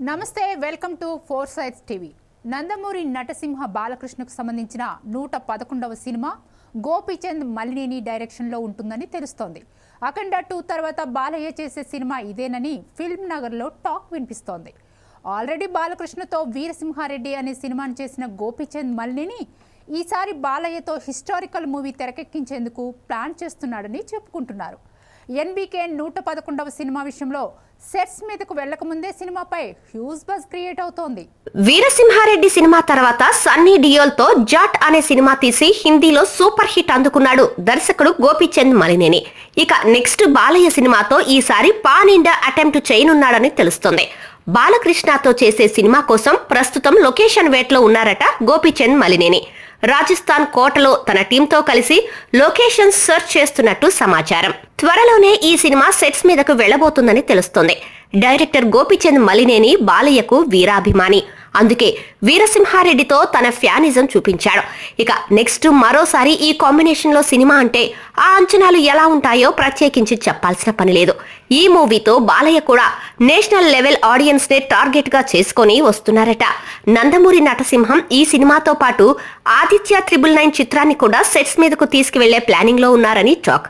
నమస్తే, welcome to four sides TV. Nandamuri Natasimha బాలకృష్ణకు సంబంధించిన 111వ సినిమా గోపీచంద్ మలినేని డైరెక్షన్లో ఉంటుందని తెలుస్తోంది. అఖండ 2 తర్వాత బాలయ్య చేసే సినిమా ఇదేనని ఫిల్మ్ నగర్లో టాక్ వినిపిస్తోంది. ఆల్రెడీ బాలకృష్ణతో వీరసింహారెడ్డి అనే సినిమాను చేసిన గోపీచంద్ మలినేని ఈసారి బాలయ్యతో హిస్టారికల్ మూవీ తెరకెక్కించేందుకు ప్లాన్ చేస్తున్నాడని చెప్పుకుంటున్నారు. ఎన్బీకే 111వ సినిమా విషయంలో సెట్స్ మీదకు వెళ్లకముందే సినిమాపై హ్యూజ్ బజ్ క్రియేట్ అవుతోంది. వీరసింహారెడ్డి సినిమా తర్వాత సన్నీ డియోల్తో జాట్ అనే సినిమా తీసి హిందీలో సూపర్ హిట్ అందుకున్నాడు దర్శకుడు గోపీచంద్ మలినేని. ఇక నెక్స్ట్ బాలయ్య సినిమాతో ఈసారి పాన్ ఇండియా అటెంప్ట్ చేయనున్నాడని తెలుస్తోంది. బాలకృష్ణతో చేసే సినిమా కోసం ప్రస్తుతం లొకేషన్ వేట్లో ఉన్నారట గోపీచంద్ మలినేని. రాజస్థాన్ కోటలో తన టీంతో కలిసి లొకేషన్ సెర్చ్ చేస్తున్నట్టు సమాచారం. త్వరలోనే ఈ సినిమా సెట్స్ మీదకు వెళ్లబోతుందని తెలుస్తోంది. డైరెక్టర్ గోపీచంద్ మలినేని బాలయ్యకు వీరాభిమాని. అందుకే వీరసింహారెడ్డితో తన ఫ్యానిజం చూపించాడు. ఇక నెక్స్ట్ మరోసారి ఈ కాంబినేషన్ లో సినిమా అంటే ఆ అంచనాలు ఎలా ఉంటాయో ప్రత్యేకించి చెప్పాల్సిన పని లేదు. ఈ మూవీతో బాలయ్య కూడా నేషనల్ లెవెల్ ఆడియన్స్ నే టార్గెట్ గా చేసుకుని వస్తున్నారట. నందమూరి నటసింహం ఈ సినిమాతో పాటు ఆదిత్య 999 చిత్రాన్ని కూడా సెట్స్ మీదకు తీసుకువెళ్లే ప్లానింగ్ లో ఉన్నారని టాక్.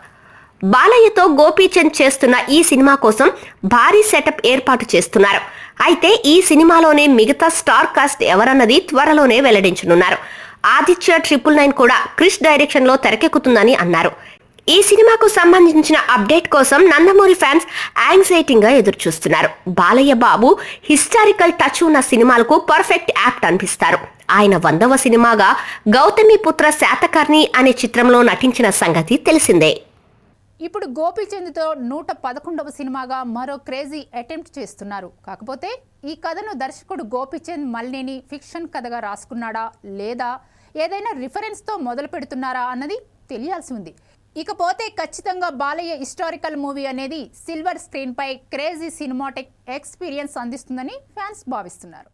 బాలయ్యతో గోపీచంద్ చేస్తున్న ఈ సినిమా కోసం భారీ సెటప్ ఏర్పాటు చేస్తున్నారు. అయితే ఈ సినిమాలోనే మిగతా స్టార్ కాస్ట్ ఎవరన్నది త్వరలోనే వెల్లడించనున్నారు. ఆదిత్య 999 కూడా క్రిష్ డైరెక్షన్ లో తెరకెక్కుతుందని అన్నారు. ఈ సినిమాకు సంబంధించిన అప్డేట్ కోసం నందమూరి ఫ్యాన్స్ యాంగ్జైటీగా ఎదురు చూస్తున్నారు. బాలయ్య బాబు హిస్టారికల్ టచ్ ఉన్న సినిమాలకు పర్ఫెక్ట్ యాప్ట్ అనిపిస్తారు. ఆయన 100వ సినిమాగా గౌతమిపుత్ర శాతకర్ణి అనే చిత్రంలో నటించిన సంగతి తెలిసిందే. ఇప్పుడు గోపీచంద్తో 111వ సినిమాగా మరో క్రేజీ అటెంప్ట్ చేస్తున్నారు. కాకపోతే ఈ కథను దర్శకుడు గోపీచంద్ మలినేని ఫిక్షన్ కథగా రాసుకున్నాడా లేదా ఏదైనా రిఫరెన్స్తో మొదలు పెడుతున్నారా అన్నది తెలియాల్సి ఉంది. ఇకపోతే ఖచ్చితంగా బాలయ్య హిస్టారికల్ మూవీ అనేది సిల్వర్ స్క్రీన్పై క్రేజీ సినిమాటిక్ ఎక్స్పీరియన్స్ అందిస్తుందని ఫ్యాన్స్ భావిస్తున్నారు.